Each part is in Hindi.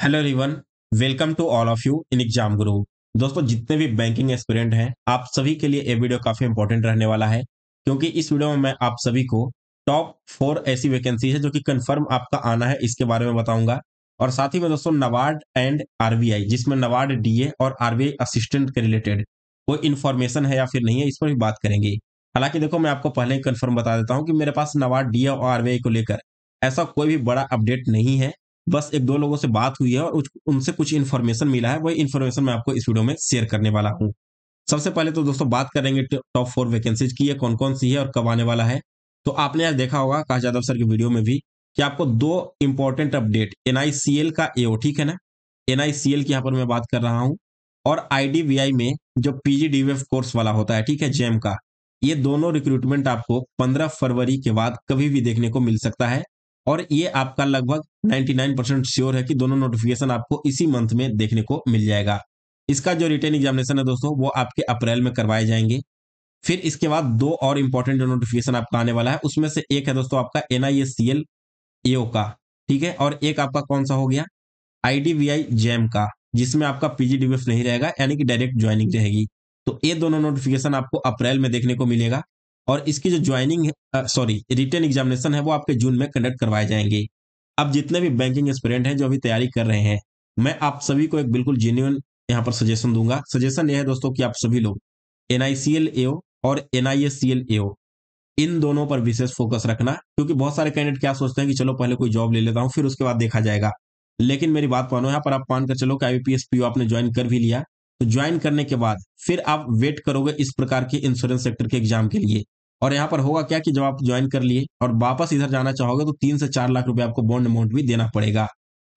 Hello everyone, welcome to all of you in Exam Guru. दोस्तों, जितने भी बैंकिंग एस्पिरेंट हैं, आप सभी के लिए ये वीडियो काफी इंपॉर्टेंट रहने वाला है, क्योंकि इस वीडियो में मैं आप सभी को टॉप 4 ऐसी वैकेंसी है जो कि कंफर्म आपका आना है, इसके बारे में बताऊंगा। और साथ ही में दोस्तों नबार्ड एंड आरबीआई, जिसमें नबार्ड डीए और आरबीआई असिस्टेंट के रिलेटेड कोई इन्फॉर्मेशन है या फिर नहीं है, इस पर भी बात करेंगे। हालांकि देखो, मैं आपको पहले ही कंफर्म बता देता हूँ कि मेरे पास नबार्ड डीए और आरबीआई को लेकर ऐसा कोई भी बड़ा अपडेट नहीं है। बस 1-2 लोगों से बात हुई है और उनसे कुछ इन्फॉर्मेशन मिला है, वही इन्फॉर्मेशन मैं आपको इस वीडियो में शेयर करने वाला हूँ। सबसे पहले तो दोस्तों बात करेंगे टॉप 4 वैकेंसीज की, ये कौन-कौन सी है और कब आने वाला है। तो आपने आज देखा होगा काश यादव सर की वीडियो में भी कि आपको 2 इंपॉर्टेंट अपडेट एनआईसीएल का एओ, ठीक है ना? एनआईसीएल की यहाँ पर मैं बात कर रहा हूँ, और आईडीबीआई में जो पीजीडीवीएफ कोर्स वाला होता है, ठीक है, जेम का। ये दोनों रिक्रूटमेंट आपको 15 फरवरी के बाद कभी भी देखने को मिल सकता है। और ये आपका लगभग 99% श्योर है कि दोनों नोटिफिकेशन आपको इसी मंथ में देखने को मिल जाएगा। इसका जो रिटन एग्जामिनेशन है दोस्तों, वो आपके अप्रैल में करवाए जाएंगे। फिर इसके बाद 2 और इंपॉर्टेंट जो नोटिफिकेशन आपका आने वाला है, उसमें से एक है दोस्तों आपका एनआईएससीएल एओ का, ठीक है, और एक आपका कौन सा हो गया, आईडीबीआई जैम का, जिसमें आपका पीजीडीवीएफ नहीं रहेगा, यानी कि डायरेक्ट ज्वाइनिंग रहेगी। तो ये दोनों नोटिफिकेशन आपको अप्रैल में देखने को मिलेगा। और इसकी जो ज्वाइनिंग रिटन एग्जामिनेशन है, वो आपके जून में कंडक्ट करवाए जाएंगे। अब जितने भी बैंकिंग एस्पिरेंट हैं जो अभी तैयारी कर रहे हैं, मैं आप सभी को एक बिल्कुल जेन्युइन यहाँ पर सजेशन दूंगा। सजेशन यह है दोस्तों कि आप सभी लोग एनआईसीएल एओ और एनआईएससीएल एओ, इन दोनों पर विशेष फोकस रखना, क्योंकि बहुत सारे कैंडिडेट क्या सोचते हैं कि चलो पहले कोई जॉब ले लेता हूं, फिर उसके बाद देखा जाएगा। लेकिन मेरी बात मानो, यहाँ पर आप मानकर चलो कि आईबीपीएस पीओ आपने ज्वाइन कर भी लिया, तो ज्वाइन करने के बाद फिर आप वेट करोगे इस प्रकार के इंश्योरेंस सेक्टर के एग्जाम के लिए। और यहाँ पर होगा क्या कि जब आप ज्वाइन कर लिए और वापस इधर जाना चाहोगे, तो 3 से 4 लाख रुपए आपको बॉन्ड अमाउंट भी देना पड़ेगा।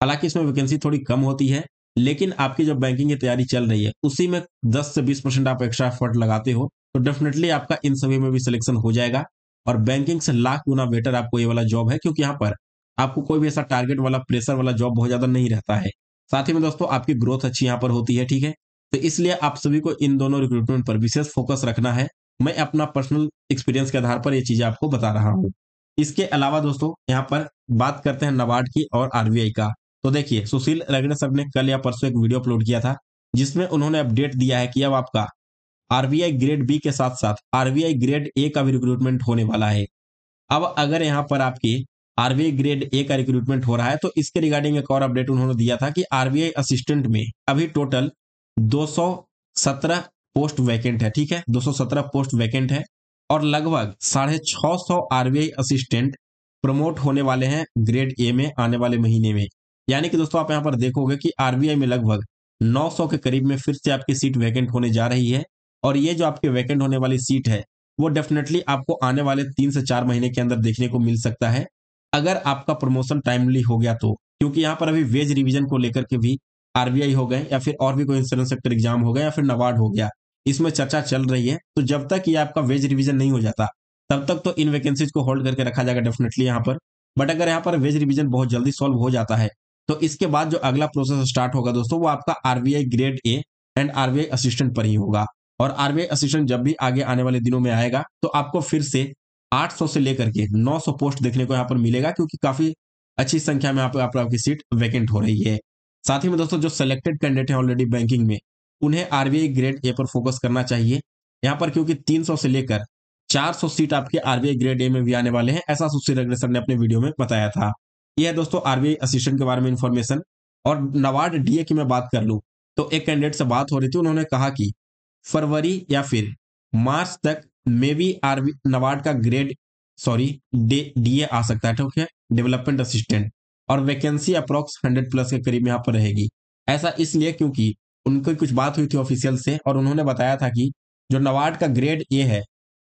हालांकि इसमें वैकेंसी थोड़ी कम होती है, लेकिन आपकी जो बैंकिंग की तैयारी चल रही है, उसी में 10 से 20% आप एक्स्ट्रा एफर्ट लगाते हो, तो डेफिनेटली आपका इन सभी में भी सिलेक्शन हो जाएगा। और बैंकिंग से लाख गुना बेटर आपको ये वाला जॉब है, क्योंकि यहाँ पर आपको कोई भी ऐसा टारगेट वाला प्रेशर वाला जॉब बहुत ज्यादा नहीं रहता है। साथ ही में दोस्तों आपकी ग्रोथ अच्छी यहाँ पर होती है, ठीक है। तो इसलिए आप सभी को इन दोनों रिक्रूटमेंट पर विशेष फोकस रखना है। मैं अपना पर्सनल एक्सपीरियंस के आधार पर ये चीजें आपको बता रहा हूँ। इसके अलावा दोस्तों यहाँ पर बात करते हैं नबार्ड की और आरबीआई का। तो देखिए, सुशील रगड़े सर ने कल या परसों एक वीडियो अपलोड किया था, जिसमें उन्होंने अपडेट दिया है कि अब आपका आरबीआई ग्रेड बी के साथ साथ आरबीआई ग्रेड ए का भी रिक्रूटमेंट होने वाला है। अब अगर यहाँ पर आपकी आरबीआई ग्रेड ए का रिक्रूटमेंट हो रहा है, तो इसके रिगार्डिंग एक और अपडेट उन्होंने दिया था कि आरबीआई असिस्टेंट में अभी टोटल 217 पोस्ट वैकेंट है, ठीक है, 217 पोस्ट वैकेंट है। और लगभग 650 आरबीआई असिस्टेंट प्रमोट होने वाले हैं ग्रेड ए में आने वाले महीने में। यानी कि दोस्तों आप यहाँ पर देखोगे कि आरबीआई में लगभग 900 के करीब में फिर से आपकी सीट वैकेंट होने जा रही है। और ये जो आपके वैकेंट होने वाली सीट है, वो डेफिनेटली आपको आने वाले 3 से 4 महीने के अंदर देखने को मिल सकता है, अगर आपका प्रमोशन टाइमली हो गया तो। क्योंकि यहाँ पर अभी वेज रिवीजन को लेकर के भी आरबीआई हो गए, या फिर और भी कोई इंश्योरेंस सेक्टर एग्जाम हो गया, या फिर नबार्ड हो गया, इसमें चर्चा चल रही है। तो जब तक ये आपका वेज रिवीजन नहीं हो जाता, तब तक तो इन वैकेंसीज को होल्ड करके रखा जाएगा डेफिनेटली यहाँ पर। बट अगर यहाँ पर वेज रिवीजन बहुत जल्दी सॉल्व हो जाता है, तो इसके बाद जो अगला प्रोसेस स्टार्ट होगा दोस्तों, वो आपका RBI grade A and RBI assistant पर ही होगा। और आरबीआई असिस्टेंट जब भी आगे आने वाले दिनों में आएगा, तो आपको फिर से 800 से लेकर के 900 पोस्ट देखने को यहाँ पर मिलेगा, क्योंकि काफी अच्छी संख्या में आपकी सीट वैकेंट हो रही है। साथ ही में दोस्तों जो सिलेक्टेड कैंडिडेट हैं ऑलरेडी बैंकिंग में, उन्हें आरबीआई ग्रेड ए पर फोकस करना चाहिए यहाँ पर, क्योंकि 300 से लेकर 400 सीट आपके आरबीआई ग्रेड ए में भी आने वाले हैं, ऐसा सुशील अग्रसर ने अपने वीडियो में बताया था। यह है दोस्तों आरबीआई असिस्टेंट के बारे में इंफॉर्मेशन। और नबार्ड डीए की मैं बात कर लूं, तो एक कैंडिडेट से बात हो रही थी, उन्होंने कहा कि फरवरी या फिर मार्च तक मे बी आरबी नबार्ड का ग्रेड डीए आ सकता है, ठीक है, डेवलपमेंट असिस्टेंट। और वैकेंसी अप्रोक्स 100 प्लस के करीब यहाँ पर रहेगी। ऐसा इसलिए क्योंकि उनकी कुछ बात हुई थी ऑफिशियल से, और उन्होंने बताया था कि जो नबार्ड का ग्रेड ए है,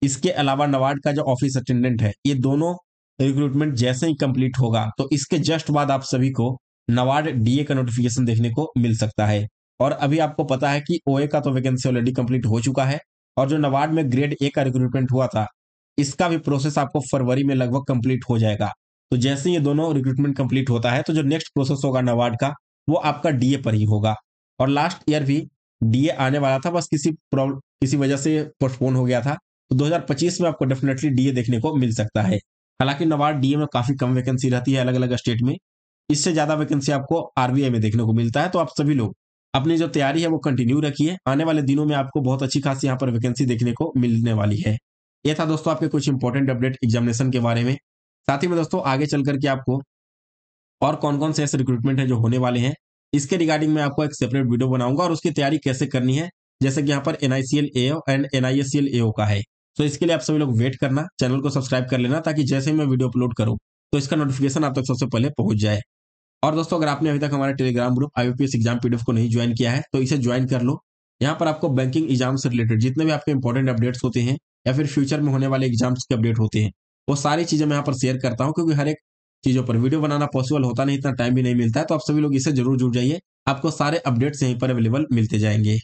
इसके अलावा नबार्ड का जो ऑफिस अटेंडेंट है, ये दोनों रिक्रूटमेंट जैसे ही कंप्लीट होगा, तो इसके जस्ट बाद आप सभी को नबार्ड डीए का नोटिफिकेशन देखने को मिल सकता है। और अभी आपको पता है कि ओए का तो वैकेंसी ऑलरेडी कंप्लीट हो चुका है, और जो नबार्ड में ग्रेड ए का रिक्रूटमेंट हुआ था, इसका भी प्रोसेस आपको फरवरी में लगभग कंप्लीट हो जाएगा। तो जैसे ये दोनों रिक्रूटमेंट कंप्लीट होता है, तो जो नेक्स्ट प्रोसेस होगा नबार्ड का, वो आपका डीए पर ही होगा। और लास्ट ईयर भी डीए आने वाला था, बस किसी वजह से पोस्टपोन हो गया था। तो 2025 में आपको डेफिनेटली डीए देखने को मिल सकता है। हालांकि नबार्ड डीए में काफी कम वैकेंसी रहती है अलग अलग स्टेट में, इससे ज्यादा वैकेंसी आपको आरबीआई में देखने को मिलता है। तो आप सभी लोग अपनी जो तैयारी है वो कंटिन्यू रखिए। आने वाले दिनों में आपको बहुत अच्छी खासी यहाँ पर वैकेंसी देखने को मिलने वाली है। ये था दोस्तों आपके कुछ इंपॉर्टेंट अपडेट एग्जामिनेशन के बारे में। साथ ही में दोस्तों आगे चल करके आपको और कौन-कौन से ऐसे रिक्रूटमेंट हैं जो होने वाले हैं, इसके रिगार्डिंग मैं आपको एक सेपरेट वीडियो बनाऊँगा और उसकी तैयारी कैसे करनी है, जैसे कि यहाँ पर एनआईसीएल एओ एंड एनआईएससीएल एओ का है। तो इसके लिए आप सभी लोग वेट करना, चैनल को सब्सक्राइब कर लेना ताकि जैसे ही मैं वीडियो अपलोड करूँ, तो इसका नोटिफिकेशन आप तक सबसे पहले पहुँच जाए। और दोस्तों अगर आपने अभी तक हमारे Telegram group IBPS exam PDF को नहीं ज्वाइन किया है, तो इसे ज्वाइन कर लो। यहाँ पर आपको बैंकिंग एग्जाम से रिलेटेड जितने भी आपके इंपॉर्टेंट अपडेट्स होते हैं या फिर फ्यूचर में होने वाले एग्जाम्स के अपडेट होते हैं, वो सारी चीज़ें मैं यहाँ पर शेयर करता हूँ क्योंकि हर एक चीज़ों पर वीडियो बनाना पॉसिबल होता नहीं, इतना टाइम भी नहीं मिलता है। तो आप सभी लोग इससे ज़रूर जुड़ जाइए, आपको सारे अपडेट्स यहीं पर अवेलेबल मिलते जाएँगे।